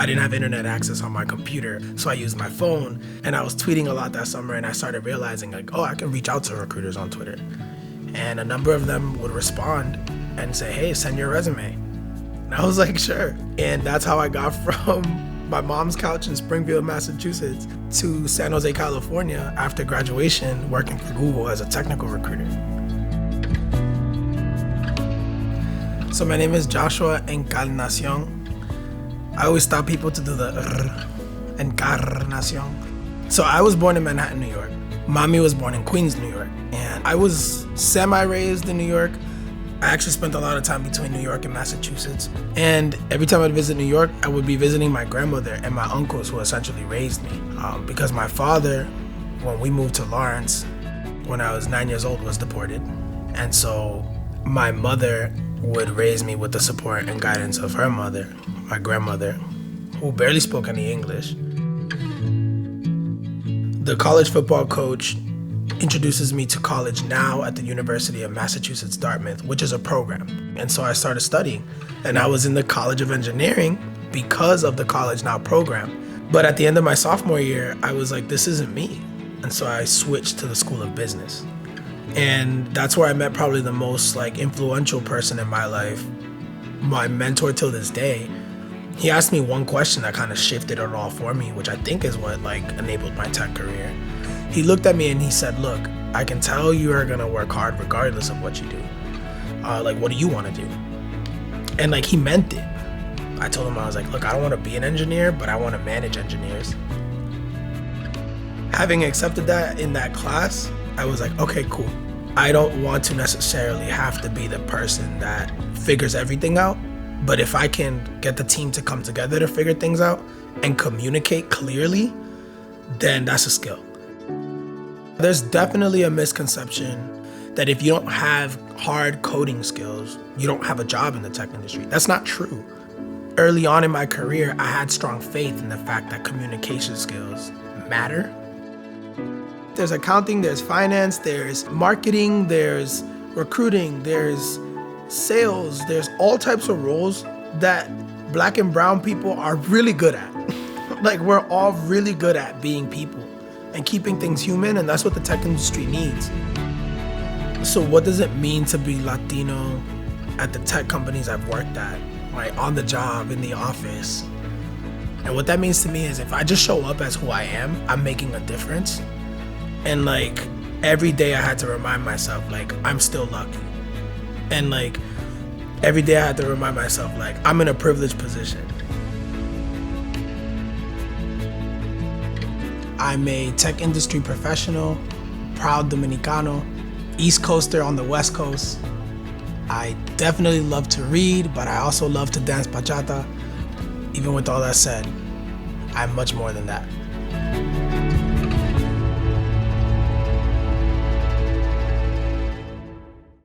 I didn't have internet access on my computer, so I used my phone, and I was tweeting a lot that summer, and I started realizing like, oh, I can reach out to recruiters on Twitter. And a number of them would respond and say, hey, send your resume. And I was like, sure. And that's how I got from my mom's couch in Springfield, Massachusetts to San Jose, California after graduation, working for Google as a technical recruiter. So my name is Joshua Encarnacion. I always stop people to do the Encarnacion. So I was born in Manhattan, New York. Mommy was born in Queens, New York. And I was semi-raised in New York. I actually spent a lot of time between New York and Massachusetts. And every time I'd visit New York, I would be visiting my grandmother and my uncles who essentially raised me. Because my father, when we moved to Lawrence, when I was 9 years old, was deported. And so my mother would raise me with the support and guidance of her mother, my grandmother, who barely spoke any English. The college football coach introduces me to college now at the University of Massachusetts, Dartmouth, which is a program. And so I started studying. And I was in the College of Engineering because of the College Now program. But at the end of my sophomore year, I was like, this isn't me. And so I switched to the School of Business. And that's where I met probably the most influential person in my life, my mentor till this day. He asked me one question that kind of shifted it all for me, which I think is what enabled my tech career. He looked at me and he said, look, I can tell you are gonna work hard regardless of what you do. What do you wanna do? And he meant it. I told him, I was like, look, I don't wanna be an engineer, but I wanna manage engineers. Having accepted that in that class, I was like, okay, cool. I don't want to necessarily have to be the person that figures everything out, but if I can get the team to come together to figure things out and communicate clearly, then that's a skill. There's definitely a misconception that if you don't have hard coding skills, you don't have a job in the tech industry. That's not true. Early on in my career, I had strong faith in the fact that communication skills matter. There's accounting, there's finance, there's marketing, there's recruiting, there's sales, there's all types of roles that Black and brown people are really good at. We're all really good at being people and keeping things human, and that's what the tech industry needs. So what does it mean to be Latino at the tech companies I've worked at, on the job, in the office? And what that means to me is if I just show up as who I am, I'm making a difference. And every day I had to remind myself, I'm still lucky. And every day I had to remind myself, I'm in a privileged position. I'm a tech industry professional, proud Dominicano, East Coaster on the West Coast. I definitely love to read, but I also love to dance bachata. Even with all that said, I'm much more than that.